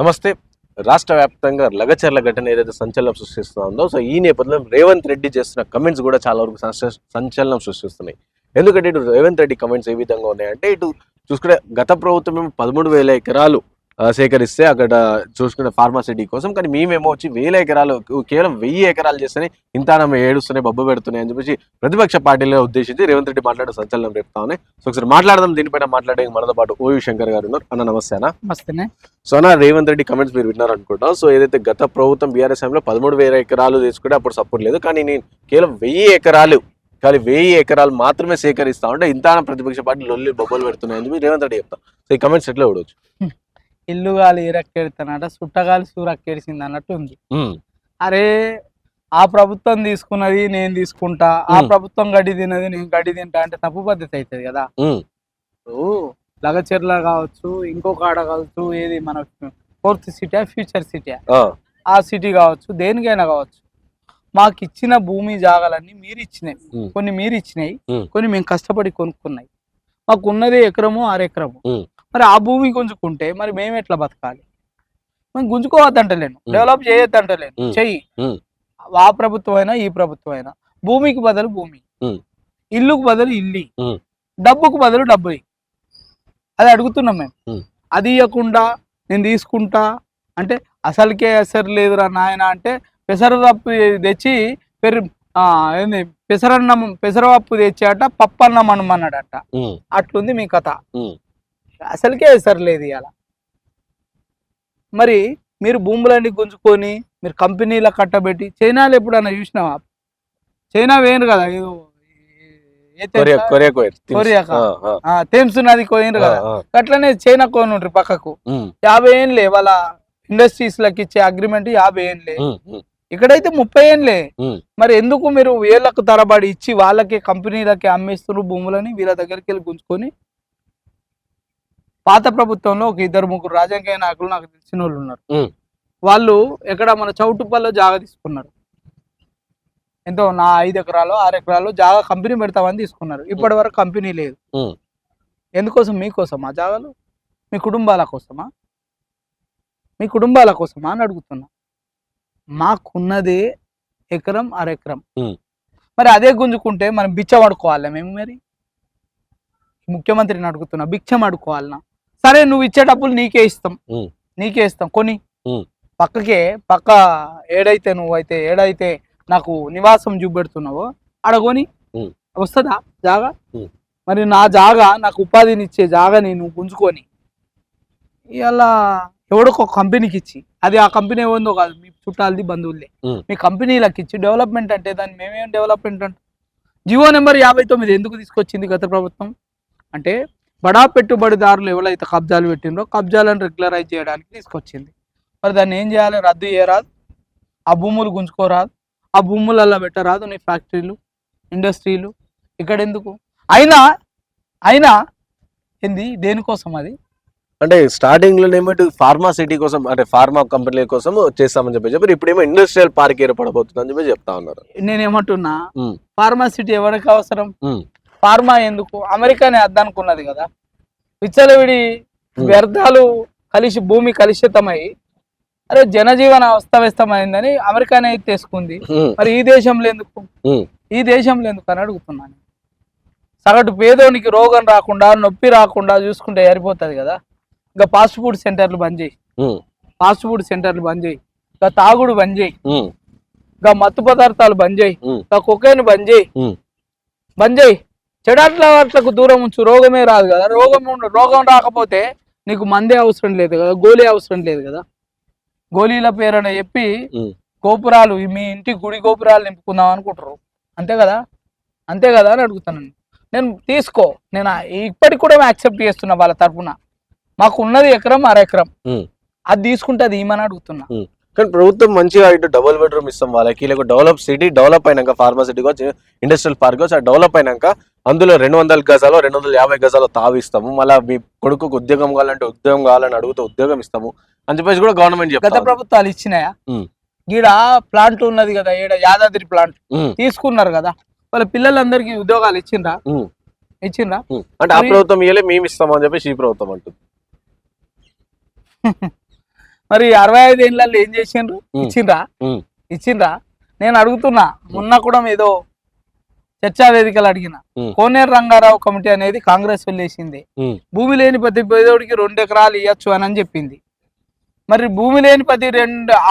నమస్తే. రాష్ట్ర వ్యాప్తంగా లగచర్ల ఘటన ఏదైతే సంచలనం సృష్టిస్తుందో, సో ఈ నేపథ్యంలో రేవంత్ రెడ్డి చేస్తున్న కమెంట్స్ కూడా చాలా వరకు సంచలనం సృష్టిస్తున్నాయి. ఎందుకంటే ఇటు రేవంత్ రెడ్డి కమెంట్స్ ఏ విధంగా ఉన్నాయంటే, ఇటు చూసుకుంటే గత ప్రభుత్వం ఏమో 13,000 ఎకరాలు సేకరిస్తే అక్కడ చూసుకునే ఫార్మాసిటీ కోసం, కానీ మేమేమో వచ్చి 1,000 ఎకరాలు కేవలం 1000 ఎకరాలు చేస్తేనే ఇంతానమ్మ ఏడుస్తున్నాయి, బొబ్బ పెడుతున్నాయి అని చెప్పేసి ప్రతిపక్ష పార్టీలో ఉద్దేశించి రేవంత్ రెడ్డి మాట్లాడే సంచలనం రేపుతా ఉన్నాయి. సో ఒకసారి మాట్లాడదాం దీనిపైన. మాట్లాడే మనతో పాటు ఓయూ శంకర్ గారు ఉన్నారు. అన్న నమస్తే అన్న. నమస్తే. సో అన్న, రేవంత్ రెడ్డి కమెంట్స్ మీరు విన్నారు అనుకుంటాం. సో ఏదైతే గత ప్రభుత్వం బీఆర్ఎస్ లో 13,000 ఎకరాలు తీసుకుంటే అప్పుడు సపోర్ట్ లేదు, కానీ నేను కేవలం 1000 ఎకరాలు మాత్రమే సేకరిస్తా ఉంటే ఇంత ప్రతిపక్ష పార్టీ లొల్లి బొబ్బలు పెడుతున్నాయని చెప్పి రేవంత్ రెడ్డి చెప్తాం. సో ఈ కమెంట్స్ ఎట్లా చూడవచ్చు? ఇల్లు గాలి ఈరక్కెడతానట, సుట్టగాలి సూరక్కెడిసింది అన్నట్టు ఉంది. అరే, ఆ ప్రభుత్వం తీసుకున్నది నేను తీసుకుంటా, ఆ ప్రభుత్వం గడ్డి తిన్నది నేను గడ్డి తింటా అంటే తప్పు పద్ధతి అవుతుంది కదా. లగచెర్ల కావచ్చు, ఇంకొక ఆడ కావచ్చు, ఏది మన ఫోర్త్ సిటీ ఫ్యూచర్ సిటీ, ఆ సిటీ కావచ్చు, దేనికైనా కావచ్చు, మాకు ఇచ్చిన భూమి జాగాలన్నీ మీరు ఇచ్చినాయి, కొన్ని మీరు ఇచ్చినాయి, కొన్ని మేము కష్టపడి కొనుక్కున్నాయి. మాకు ఉన్నది ఎకరము 6 ఎకరము. మరి ఆ భూమి గుంజుకుంటే మరి మేము ఎట్లా బతకాలి? మేము గుంజుకోవద్దంటలేను, డెవలప్ చేయొద్దంటలేను, చెయ్యి. ఆ ప్రభుత్వం అయినా ఈ ప్రభుత్వం అయినా భూమికి బదులు భూమి, ఇల్లుకు బదులు ఇల్లు, డబ్బుకు బదులు డబ్బు, అది అడుగుతున్నాం మేము. అది ఇవ్వకుండా నేను తీసుకుంటా అంటే అసలుకే అసలు లేదురా నాయన అంటే పెసరపప్పు తెచ్చి ఏంది పెసరపప్పు తెచ్చాట పప్పన్నం అనమన్నాడట. అట్లుంది మీ కథ. అసలుకే అసలు లేదు ఇవాళ. మరి మీరు భూములన్నీ గుంజుకొని మీరు కంపెనీల కట్టబెట్టి, చైనాలో ఎప్పుడన్నా చూసినావా? చైనా వేయరు కదా, థేమ్స్ నది కోయినరు కదా, అట్లనే చైనా కోని ఉంటారు పక్కకు. 50 ఏళ్ళే వాళ్ళ ఇండస్ట్రీస్ లకి ఇచ్చే అగ్రిమెంట్, 50 ఏళ్ళే. ఇక్కడైతే 30 ఏళ్ళే. మరి ఎందుకు మీరు వేలకు తరబడి ఇచ్చి వాళ్ళకి కంపెనీలకి అమ్మేస్తున్నారు భూములని? వీళ్ళ దగ్గరికి వెళ్ళి గుంజుకొని. పాత ప్రభుత్వంలో ఒక 2-3 రాజకీయ నాయకులు నాకు తెలిసిన వాళ్ళు ఉన్నారు. వాళ్ళు ఎక్కడ మన చౌటుప్పల్లో జాగా తీసుకున్నారు. ఎంతో నా 5 ఎకరాలు 6 ఎకరాలు జాగా కంపెనీ పెడతామని తీసుకున్నారు. ఇప్పటి వరకు కంపెనీ లేదు. ఎందుకోసం? మీకోసమా జాగాలు? మీ కుటుంబాల కోసమా? మీ కుటుంబాల కోసమా అని అడుగుతున్నా. మాకున్నదే ఎకరం 6 ఎకరం. మరి అదే గుంజుకుంటే మనం బిచ్చం అడుకోవాలా మేము? మరి ముఖ్యమంత్రిని అడుగుతున్నా, బిచ్చం అడుకోవాలనా? సరే, నువ్వు ఇచ్చే డబ్బులు నీకే ఇస్తాం కొని. పక్క ఏడైతే నాకు నివాసం చూపెడుతున్నావో అడగొని వస్తుందా జాగా? మరి నా జాగా, నాకు ఉపాధిని ఇచ్చే జాగాని నువ్వు గుంజుకొని ఇలా ఎవడికో కంపెనీకి ఇచ్చి, అది ఆ కంపెనీ ఏముందో కాదు, మీ చుట్టాలది బంధువులే, మీ కంపెనీలకు ఇచ్చి డెవలప్మెంట్ అంటే దాన్ని మేమేం డెవలప్మెంట్ అంటాం? జియో నెంబర్ 59 ఎందుకు తీసుకొచ్చింది గత ప్రభుత్వం అంటే, బడా పెట్టుబడిదారులు ఎవరైతే కబ్జాలు పెట్టిండ్రో కబ్జాలను రెగ్యులరైజ్ చేయడానికి తీసుకొచ్చింది. మరి దాన్ని ఏం చేయాలి? రద్దు చేయరాదు, ఆ భూములు గుంజుకోరాదు, ఆ భూములల్లో పెట్టరాదు నీ ఫ్యాక్టరీలు, ఇండస్ట్రీలు. ఇక్కడ ఎందుకు? అయినా ఏంది, దేనికోసం అది? అంటే స్టార్టింగ్ లోనేమో ఫార్మాసిటీ కోసం, అంటే ఫార్మా కంపెనీల కోసం చేస్తామని చెప్పి ఇప్పుడేమో ఇండస్ట్రియల్ పార్క్ ఏర్పడబోతుందని చెప్పి చెప్తా ఉన్నారు. నేనేమంటున్నా, ఫార్మాసిటీ ఎవరికి అవసరం? ఫార్మా ఎందుకు? అమెరికానే అద్దనుకున్నది కదా. విచ్చలవిడి వ్యర్థాలు కలిసి భూమి కలుషితమై అరే జనజీవన అస్తవ్యస్తమైందని అమెరికానే తీసుకుంది. మరి ఈ దేశంలో ఎందుకు అని అడుగుతున్నాను. సగటు పేదోనికి రోగం రాకుండా, నొప్పి రాకుండా చూసుకుంటే సరిపోతుంది కదా. ఇంకా ఫాస్ట్ ఫుడ్ సెంటర్లు బంద్ చేయి, ఇంకా తాగుడు బంద్ చేయి, ఇంకా మత్తు పదార్థాలు బంద్ చేయి, ఇంకా కొకైన్ బంద్ చేయి. చెడాట్లకు దూరం ఉంచు, రోగమే రాదు కదా. రోగం రాకపోతే నీకు మందే అవసరం లేదు కదా, గోళీ అవసరం లేదు కదా. గోళీల పేరున చెప్పి గోపురాలు, మీ ఇంటి గుడి గోపురాలు నింపుకుందాం అనుకుంటారు. అంతే కదా అని అడుగుతాను నేను. తీసుకో, నేను ఇప్పటికి కూడా యాక్సెప్ట్ చేస్తున్నా వాళ్ళ తరఫున. మాకు ఉన్నది ఎకరం 6 ఎకరం, అది తీసుకుంటే అది ఏమని అడుగుతున్నా. కానీ ప్రభుత్వం మంచిగా ఇటు డబుల్ బెడ్రూమ్ ఇస్తాం వాళ్ళకి, లేకపోతే డెవలప్ సిటీ డెవలప్ అయినాక, ఫార్మాసిటీ కావచ్చు, ఇండస్ట్రియల్ పార్క్ కావచ్చు, ఆ డెవలప్ అయినాక అందులో 200 గజాలు 250 గజాలు తావిస్తాము, మళ్ళీ మీ కొడుకుకు ఉద్యోగం కావాలని అడిగితే ఉద్యోగం ఇస్తాము అని చెప్పేసి కూడా గవర్నమెంట్ చెప్తారు. గత ప్రభుత్వాలు ఇచ్చినాయా? గీడ ప్లాంట్ ఉన్నది కదా, ఈడ యాదాద్రి ప్లాంట్ తీసుకున్నారు కదా, వాళ్ళ పిల్లలందరికీ ఉద్యోగాలు ఇచ్చిండ్రా? అంటే ఆ ప్రభుత్వం ఇయ్యలే, మేము ఇస్తామని చెప్పేసి ఈ ప్రభుత్వం అంటుంది. మరి 65 ఏళ్ళల్లో ఏం చేసిండ్రు? ఇచ్చిండ్రా? ఇచ్చిండ్రా? నేను అడుగుతున్నా. మొన్న కూడా ఏదో చర్చా వేదికలు అడిగిన. కోనేరు రంగారావు కమిటీ అనేది కాంగ్రెస్ వాళ్ళు వేసింది. భూమి లేని ప్రతి పేదోడికి 2 ఎకరాలు ఇవ్వచ్చు అని చెప్పింది. మరి భూమి లేని ప్రతి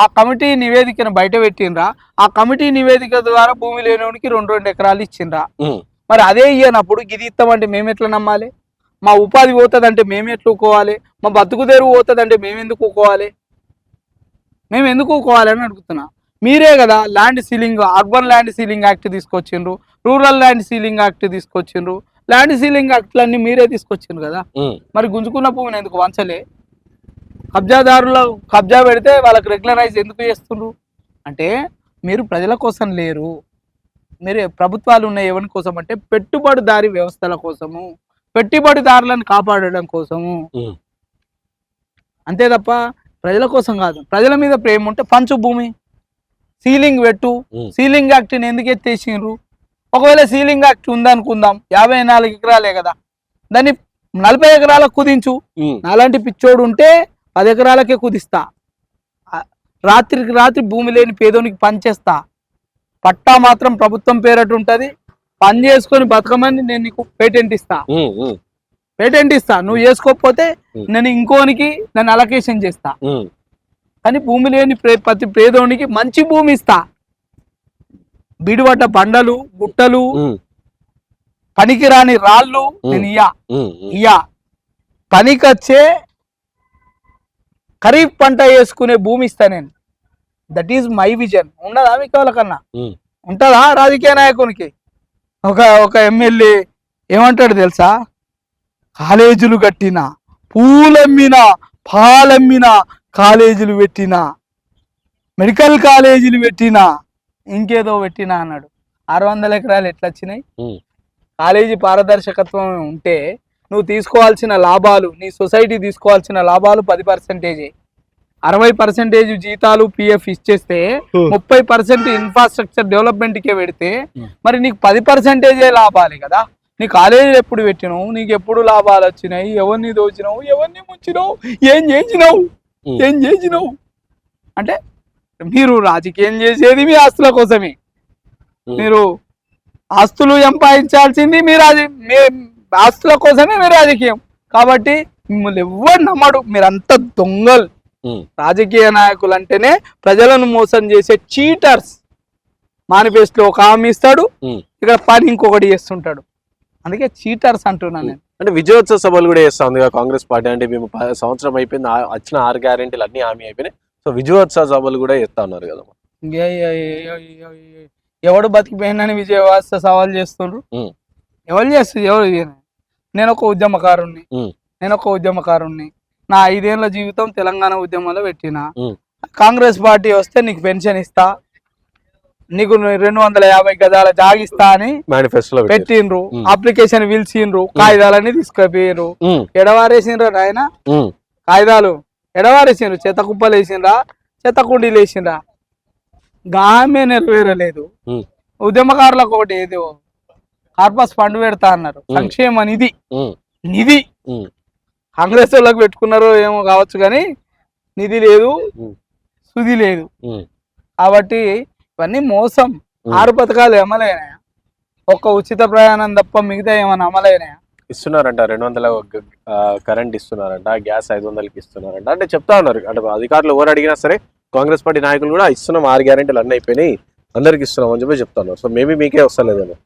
ఆ కమిటీ నివేదికను బయట పెట్టిండ్రా? ఆ కమిటీ నివేదిక ద్వారా భూమి లేనివాడికి 2 ఎకరాలు ఇచ్చిండ్రా? మరి అదే ఇయ్యనప్పుడు ఇది ఇస్తామంటే మేము ఎట్లా నమ్మాలి? మా ఉపాధి పోతుందంటే మేము ఎట్లా ఊకోవాలి? మా బతుకు తెరువు పోతుందంటే మేము ఎందుకు ఊకోవాలి? మేము ఎందుకు ఊకోవాలి అని అడుగుతున్నా. మీరే కదా land ceiling, urban land ceiling act తీసుకొచ్చిండ్రు, రూరల్ ల్యాండ్ సీలింగ్ యాక్ట్ తీసుకొచ్చిండ్రు. ల్యాండ్ సీలింగ్ యాక్ట్లన్నీ మీరే తీసుకొచ్చిండ్రు కదా. మరి గుంజుకున్న భూమిని ఎందుకు వంచలే? కబ్జాదారులు కబ్జా పెడితే వాళ్ళకి రెగ్యులరైజ్ ఎందుకు చేస్తుండ్రు? అంటే మీరు ప్రజల కోసం లేరు. మీరు ప్రభుత్వాలు ఉన్న ఎవరి కోసం అంటే పెట్టుబడిదారి వ్యవస్థల కోసము, పెట్టుబడిదారులను కాపాడడం కోసము, అంతే తప్ప ప్రజల కోసం కాదు. ప్రజల మీద ప్రేమ ఉంటే పంచు భూమి, సీలింగ్ పెట్టు. సీలింగ్ యాక్ట్ని ఎందుకు ఎత్తేసిండ్రు? ఒకవేళ సీలింగ్ యాక్ట్ ఉందనుకుందాం, 54 ఎకరాలే కదా, దాన్ని 40 ఎకరాలకు కుదించు. నాలాంటి పిచ్చోడు ఉంటే 10 ఎకరాలకే కుదిస్తా. రాత్రికి రాత్రి భూమి లేని పేదోనికి పనిచేస్తా. పట్టా మాత్రం ప్రభుత్వం పేరట ఉంటుంది. పని చేసుకొని బతకమని నేను నీకు పేటెంట్ ఇస్తా. పేటెంట్ ఇస్తా. నువ్వు చేసుకోకపోతే నేను ఇంకోనికి నన్ను అలొకేషన్ చేస్తా. కానీ భూమి లేని ప్రతి పేదోనికి మంచి భూమి ఇస్తా. బిడిపడ్డ బండలు, గుట్టలు, పనికిరాని రాళ్ళు నేను ఇయ్యా. పనికొచ్చే ఖరీఫ్ పంట వేసుకునే భూమి ఇస్తా నేను. That is my vision. ఉండదా మీకు వాళ్ళకన్నా? ఉంటుందా రాజకీయ నాయకునికి? ఒక ఎమ్మెల్యే ఏమంటాడు తెలుసా? కాలేజీలు కట్టినా, పూలమ్మినా, పాలమ్మినా, కాలేజీలు పెట్టినా, మెడికల్ కాలేజీలు పెట్టినా, ఇంకేదో పెట్టినా అన్నాడు. 600 ఎకరాలు ఎట్లా వచ్చినాయి? కాలేజీ పారదర్శకత్వం ఉంటే నువ్వు తీసుకోవాల్సిన లాభాలు, నీ సొసైటీ తీసుకోవాల్సిన లాభాలు 10%, 60% జీతాలు పిఎఫ్ ఇచ్చేస్తే 30% ఇన్ఫ్రాస్ట్రక్చర్ డెవలప్మెంట్కే పెడితే మరి నీకు 10% లాభాలే కదా. నీ కాలేజీలు ఎప్పుడు పెట్టినావు? నీకు ఎప్పుడు లాభాలు వచ్చినాయి? ఎవరిని దోచినావు? ఎవరిని ముంచినావు? ఏం చేసినావు? అంటే మీరు రాజకీయం చేసేది మీ ఆస్తుల కోసమే. మీరు ఆస్తులు సంపాదించాల్సింది మీ ఆస్తుల కోసమే మీ రాజకీయం. కాబట్టి మిమ్మల్ని ఎవరు నమ్మడు. మీరంతా దొంగలు. రాజకీయ నాయకులు అంటేనే ప్రజలను మోసం చేసే చీటర్స్. మేనిఫెస్టోలో ఒక హామీ ఇస్తాడు, ఇక్కడ పని ఇంకొకటి చేస్తుంటాడు. అందుకే చీటర్స్ అంటున్నాను నేను. అంటే విజయోత్సవ సభలు కూడా చేస్తా ఉంది కాంగ్రెస్ పార్టీ. అంటే మేము సంవత్సరం అయిపోయింది, వచ్చిన 6 గ్యారెంటీలు అన్ని హామీ అయిపోయినాయి. సో విజయోత్సవ సభలు కూడా చేస్తా ఉన్నారు కదా. ఎవడు బతికిపోయిందని విజయోత్సవ సవాల్ చేస్తుండ్రు? ఎవరు చేస్తుంది? నేను ఒక ఉద్యమకారుణ్ణి. నా 5 ఏళ్ల జీవితం తెలంగాణ ఉద్యమంలో పెట్టినా. కాంగ్రెస్ పార్టీ వస్తే నీకు పెన్షన్ ఇస్తా, నీకు 250 గజాల జాగిస్తా అని మేనిఫెస్టోలో పెట్టిండ్రు. అప్లికేషన్ పిలిచిండ్రు, కాగితాలన్నీ తీసుకుపోయిర్రు. ఎడవారేసిండ్రు నాయన కాగితాలు, ఎడవారేసిండ్రు. చెత్త కుప్పలు వేసిండ్రా, చెత్త కుండీలు వేసిండ్రా. గామే నెరవేరలేదు. ఉద్యమకారులకు ఒకటి ఏదో కార్పస్ ఫండ్ పెడతా అన్నారు, సంక్షేమ నిధి. కాంగ్రెస్ వాళ్ళకి పెట్టుకున్నారో ఏమో కావచ్చు, కానీ నిధి లేదు, సుది లేదు. కాబట్టి ఇవన్నీ మోసం. 6 పథకాలు అమలైనాయా? ఒక్క ఉచిత ప్రయాణం తప్ప మిగతా ఏమైనా అమలైనాయా? ఇస్తున్నారంట, 200 కరెంట్ ఇస్తున్నారంట, గ్యాస్ 500కి ఇస్తున్నారంట. అంటే చెప్తా ఉన్నారు. అంటే అధికారులు ఎవరు అడిగినా సరే కాంగ్రెస్ పార్టీ నాయకులు కూడా ఇస్తున్నాం, 6 గ్యారెంటీలు అన్నీ అయిపోయినాయి, అందరికి ఇస్తున్నాం అని చెప్పి చెప్తా ఉన్నారు. సో మేబీ మీకే వస్తలేదేమో.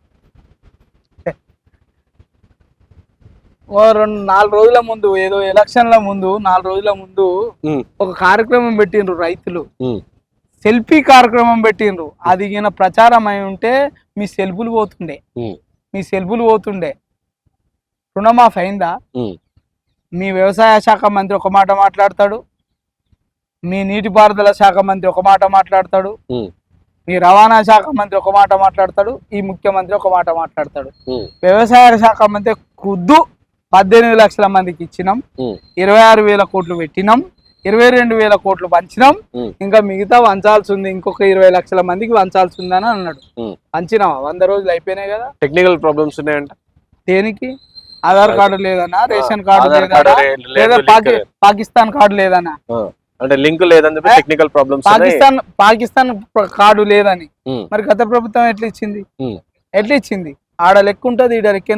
4 రోజుల ముందు, ఏదో ఎలక్షన్ల ముందు 4 రోజుల ముందు ఒక కార్యక్రమం పెట్టిండ్రు రైతులు. సెల్ఫీ కార్యక్రమం పెట్టిండ్రు. అది ఈయన ప్రచారం అయి ఉంటే మీ సెల్ఫులు పోతుండే. రుణమాఫ్ అయిందా? మీ వ్యవసాయ శాఖ మంత్రి ఒక మాట మాట్లాడతాడు, మీ నీటిపారుదల శాఖ మంత్రి ఒక మాట మాట్లాడతాడు, మీ రవాణా శాఖ మంత్రి ఒక మాట మాట్లాడతాడు, ఈ ముఖ్యమంత్రి ఒక మాట మాట్లాడతాడు. వ్యవసాయ శాఖ మంత్రి ఖుద్దు 18 లక్షల మందికి ఇచ్చినాం, 26,000 కోట్లు పెట్టినాం, 22,000 కోట్లు పంచినాం, ఇంకా మిగతా వంచాల్సి ఉంది, ఇంకొక 20 లక్షల మందికి వంచాల్సి ఉందని అన్నాడు. పంచినావా? 100 రోజులు అయిపోయినాయి కదా. టెక్నికల్ ప్రాబ్లమ్స్ ఉన్నాయంట. దేనికి? ఆధార్ కార్డు లేదన్నా, రేషన్ కార్డు లేదన్నా, లేదా పాకిస్తాన్ కార్డు లేదన్నా. అంటే లింక్ లేదని చెప్పి టెక్నికల్ ప్రాబ్లమ్స్ పాకిస్తాన్ కార్డు లేదని మరి గత ప్రభుత్వం ఎట్లా ఇచ్చింది ఆడ లెక్క ఉంటది ఈడ లెక్క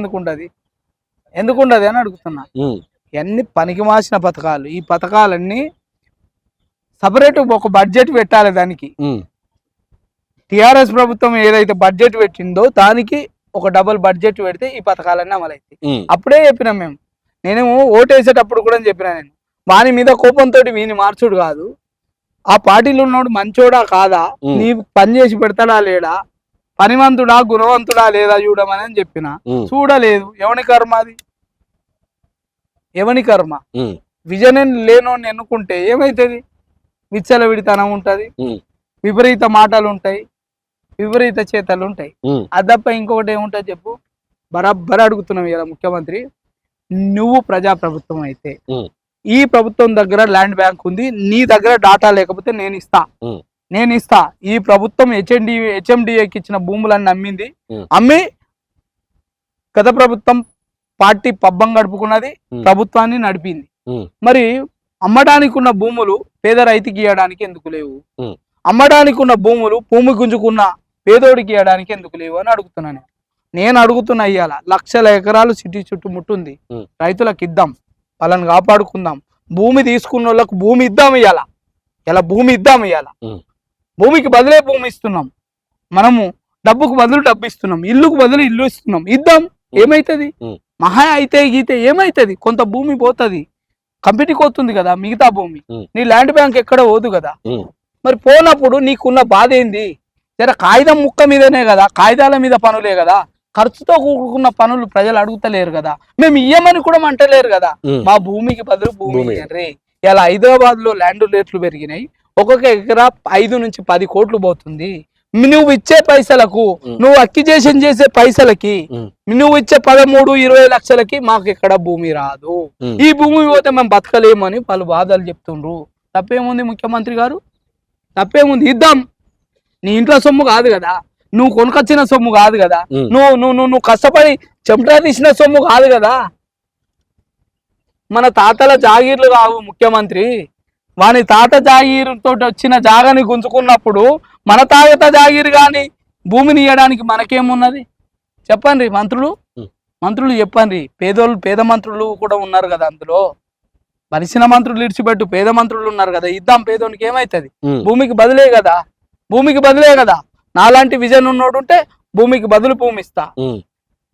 ఎందుకు ఉండదు అని అడుగుతున్నా. ఇవన్నీ పనికి మాసిన పథకాలు. ఈ పథకాలన్నీ సపరేట్ ఒక బడ్జెట్ పెట్టాలి దానికి. టిఆర్ఎస్ ప్రభుత్వం ఏదైతే బడ్జెట్ పెట్టిందో దానికి ఒక డబుల్ బడ్జెట్ పెడితే ఈ పథకాలన్నీ అమలైతాయి. అప్పుడే చెప్పినాం మేము. నేనేమో ఓటు వేసేటప్పుడు కూడా చెప్పినా, నేను వాని మీద కోపంతో వీని మార్చుడు కాదు, ఆ పార్టీలో ఉన్నోడు మంచోడా కాదా, నీ పని చేసి పెడతాడా లేడా, పనివంతుడా గుణవంతుడా లేదా చూడమని చెప్పిన. చూడలేదు. ఎవని కర్మ అది? ఎవని కర్మ? విజన్ లేనోని ఎన్నుకుంటే ఏమైతుంది? విచ్చలవిడితనం ఉంటది, విపరీత మాటలు ఉంటాయి, విపరీత చేతలు ఉంటాయి. అది తప్ప ఇంకొకటి ఏముంటుంది చెప్పు? బరాబర్ అడుగుతున్నావు ఇలా ముఖ్యమంత్రి, నువ్వు ప్రజాప్రభుత్వం అయితే ఈ ప్రభుత్వం దగ్గర ల్యాండ్ బ్యాంక్ ఉంది, నీ దగ్గర డాటా లేకపోతే నేను ఇస్తా. ఈ ప్రభుత్వం హెచ్ఎండిఏకి ఇచ్చిన భూములన్నీ అమ్మి గత ప్రభుత్వం పార్టీ పబ్బం గడుపుకున్నది, ప్రభుత్వాన్ని నడిపింది. మరి అమ్మడానికి ఉన్న భూములు పేద రైతుకి ఇవ్వడానికి ఎందుకు లేవు? అమ్మడానికి ఉన్న భూములు భూమి గుంజుకున్న పేదోడికి ఇవ్వడానికి ఎందుకు లేవు అని అడుగుతున్నాను. నేను అడుగుతున్నా, ఇయ్యాల లక్షల ఎకరాలు సిటీ చుట్టుముట్టుంది, రైతులకు ఇద్దాం, వాళ్ళని కాపాడుకుందాం. భూమి తీసుకున్న వాళ్ళకు భూమి ఇద్దాం. ఇలా భూమి ఇద్దాం. భూమికి బదులే భూమి ఇస్తున్నాం మనము, డబ్బుకు బదులు డబ్బు ఇస్తున్నాం, ఇల్లుకు బదులు ఇల్లు ఇస్తున్నాం. ఇద్దాం. ఏమైతుంది? మహా అయితే గీతే ఏమైతుంది? కొంత భూమి పోతుంది, కంపెనీకి పోతుంది కదా మిగతా భూమి. నీ ల్యాండ్ బ్యాంక్ ఎక్కడ పోదు కదా. మరి పోనప్పుడు నీకున్న బాధ ఏంది? జర కాగితం ముక్క మీదనే కదా, కాగితాల మీద పనులే కదా, ఖర్చుతో కూడుకున్న పనులు ప్రజలు అడుగుతలేరు కదా, మేము ఇయ్యమని కూడా అంటలేరు కదా. మా భూమికి బదులు భూమి రే. ఇలా హైదరాబాద్ లో ల్యాండ్ రేట్లు పెరిగినాయి, ఒక్కొక్క ఎకరా 5 నుంచి 10 కోట్లు పోతుంది. నువ్వు ఇచ్చే పైసలకు, నువ్వు అక్విజిషన్ చేసే పైసలకి, నువ్వు ఇచ్చే 13-20 లక్షలకి మాకు ఎక్కడ భూమి రాదు. ఈ భూమి పోతే మేము బతకలేమని పలు బాధలు చెప్తుండ్రు. తప్పేముంది ముఖ్యమంత్రి గారు? తప్పేముంది? ఇద్దాం. నీ ఇంట్లో సొమ్ము కాదు కదా, నువ్వు కొనుకొచ్చిన సొమ్ము కాదు కదా, నువ్వు కష్టపడి చెమటా తీసిన సొమ్ము కాదు కదా. మన తాతల జాగీర్లు కావు ముఖ్యమంత్రి. వాని తాత జాగీరుతో వచ్చిన జాగాని గుంజుకున్నప్పుడు మన తాత జాగీరు కానీ భూమిని ఇవ్వడానికి మనకేమున్నది చెప్పండి? మంత్రులు చెప్పండి. పేద మంత్రులు కూడా ఉన్నారు కదా అందులో. మనిషిన మంత్రులు ఇడిచిపెట్టు, పేద మంత్రులు ఉన్నారు కదా. ఇద్దాం. పేదోనికి ఏమైతుంది? భూమికి బదులే కదా. నాలాంటి విజన్ ఉన్నోడు ఉంటే భూమికి బదులు భూమి ఇస్తా.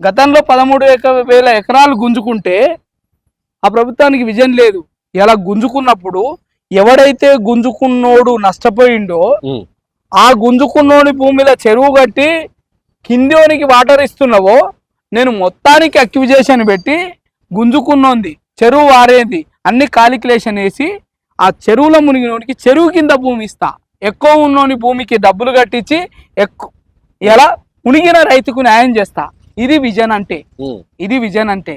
గతంలో 13,000 ఎకరాలు గుంజుకుంటే ఆ ప్రభుత్వానికి విజన్ లేదు. ఇలా గుంజుకున్నప్పుడు ఎవడైతే గుంజుకున్నోడు నష్టపోయిండో ఆ గుంజుకున్నోని భూమిలో చెరువు కట్టి కిందోనికి వాటర్ ఇస్తున్నావో, నేను మొత్తానికి అక్విజిషన్ పెట్టి గుంజుకున్నోంది చెరువు వారేది అన్ని కాలిక్యులేషన్ వేసి ఆ చెరువులో మునిగినోనికి చెరువు కింద భూమి ఇస్తా. ఎక్కువ ఉన్నోని భూమికి డబ్బులు కట్టించి ఎలా మునిగిన రైతుకు న్యాయం చేస్తా. ఇది విజన్ అంటే.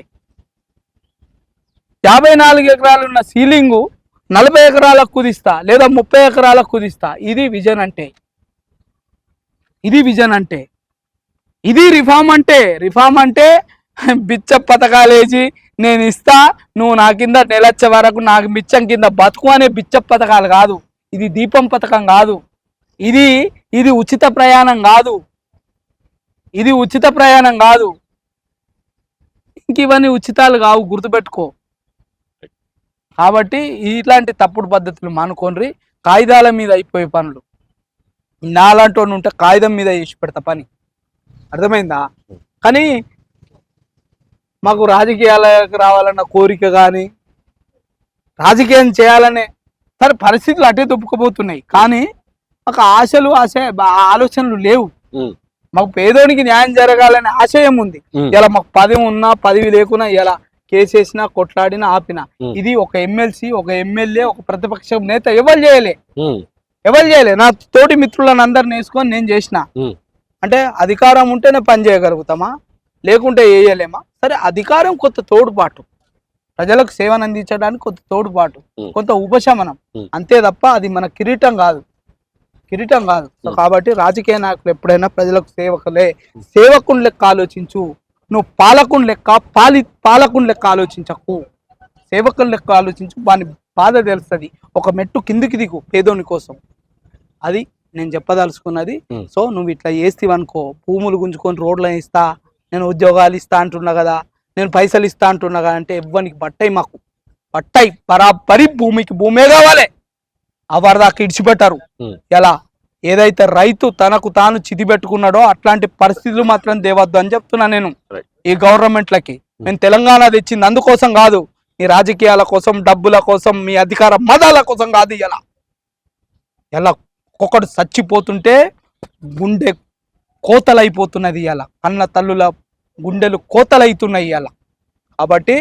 54 ఎకరాలున్న సీలింగు 40 ఎకరాలకు కుదిస్తా, లేదా 30 ఎకరాలకు కుదిస్తా. ఇది విజన్ అంటే. ఇది రిఫార్మ్ అంటే బిచ్చ పథకాలు వేసి నేను ఇస్తా, నువ్వు నా కింద నెలచ్చే వరకు నాకు బిచ్చం కింద బతుకు అనే బిచ్చ పథకాలు కాదు. ఇది దీపం పథకం కాదు. ఇది ఉచిత ప్రయాణం కాదు. ఇంక ఇవన్నీ ఉచితాలు కావు, గుర్తుపెట్టుకో. కాబట్టి ఇట్లాంటి తప్పుడు పద్ధతులు మానుకోండి. కాగితాల మీద అయిపోయే పనులు నాలాంటి వాడిని ఉంటే కాగితం మీద వేసి పెడతా పని. అర్థమైందా? కానీ మాకు రాజకీయాలకు రావాలన్న కోరిక కానీ రాజకీయం చేయాలనే సరే పరిస్థితులు అటే దుప్పుకుపోతున్నాయి. కానీ మాకు ఆలోచనలు లేవు. మాకు పేదోనికి న్యాయం జరగాలనే ఆశయం ఉంది. ఇలా మాకు పదవి ఉన్నా పదవి లేకున్నా ఇలా కేసేసినా కొట్లాడినా ఆపినా ఇది ఒక ఎమ్మెల్సీ, ఒక ఎమ్మెల్యే, ఒక ప్రతిపక్ష నేత ఎవరు చేయలే. నా తోటి మిత్రులను అందరిని వేసుకొని నేను చేసిన. అంటే అధికారం ఉంటేనే పని చేయగలుగుతామా, లేకుంటే వేయలేమా? సరే, అధికారం కొంత తోడ్పాటు, ప్రజలకు సేవను అందించడానికి కొంత తోడ్పాటు, కొంత ఉపశమనం, అంతే తప్ప అది మన కిరీటం కాదు. సో కాబట్టి రాజకీయ నాయకులు ఎప్పుడైనా ప్రజలకు సేవకుని లెక్క ఆలోచించు. నువ్వు పాలకుని లెక్క ఆలోచించకు, సేవకుని లెక్క ఆలోచించు. బాధ తెలుస్తుంది. ఒక మెట్టు కిందికి దిగు పేదోని కోసం, అది నేను చెప్పదలుచుకున్నది. సో నువ్వు ఇట్లా చేస్తేవనుకో, భూములు గుంజుకొని రోడ్లు ఇస్తా, నేను ఉద్యోగాలు ఇస్తా అంటున్నా కదా, నేను పైసలు ఇస్తా అంటున్నా కదా అంటే ఎవ్వనికి బట్టాయి, మాకు బట్టాయి బరాబరి భూమికి భూమే కావాలి. అవరిదాకా ఇడిచిపెట్టారు. ఎలా ఏదైతే రైతు తనకు తాను చితి పెట్టుకున్నాడో అట్లాంటి పరిస్థితులు మాత్రం తేవద్దు అని చెప్తున్నా నేను ఈ గవర్నమెంట్లకి. నేను తెలంగాణ తెచ్చింది అందుకోసం కాదు, మీ రాజకీయాల కోసం, డబ్బుల కోసం, మీ అధికార మదాల కోసం కాదు. ఎలా ఒక్కొక్కడు చచ్చిపోతుంటే గుండె కోతలైపోతున్నది. కన్న తల్లుల గుండెలు కోతలైతున్నాయి. కాబట్టి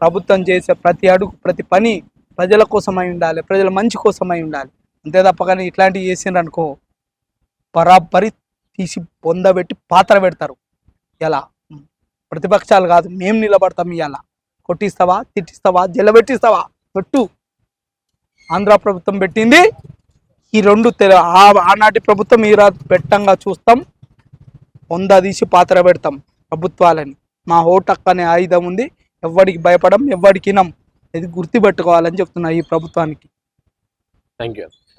ప్రభుత్వం చేసే ప్రతి అడుగు, ప్రతి పని ప్రజల కోసమై ఉండాలి, ప్రజల మంచి కోసమై ఉండాలి. అంతే తప్ప కానీ ఇట్లాంటివి చేసిండ్రు అనుకో బరాబరి తీసి పొందబెట్టి పాత్ర పెడతారు. ప్రతిపక్షాలు కాదు, మేము నిలబడతాం. కొట్టిస్తావా, తిట్టిస్తావా, జల్లబెట్టిస్తావా, పెట్టు. ఆంధ్ర ప్రభుత్వం పెట్టింది, ఈ రెండు ఆనాటి ప్రభుత్వం ఈ పెట్టంగా చూస్తాం, పొందదీసి పాత్ర పెడతాం ప్రభుత్వాలని. మా ఓటక్ అనే ఆయుధం ఉంది, ఎవ్వడికి భయపడం, ఎవ్వడికి వినం. ఇది గుర్తుపెట్టుకోవాలని చెప్తున్నా ఈ ప్రభుత్వానికి. Thank you.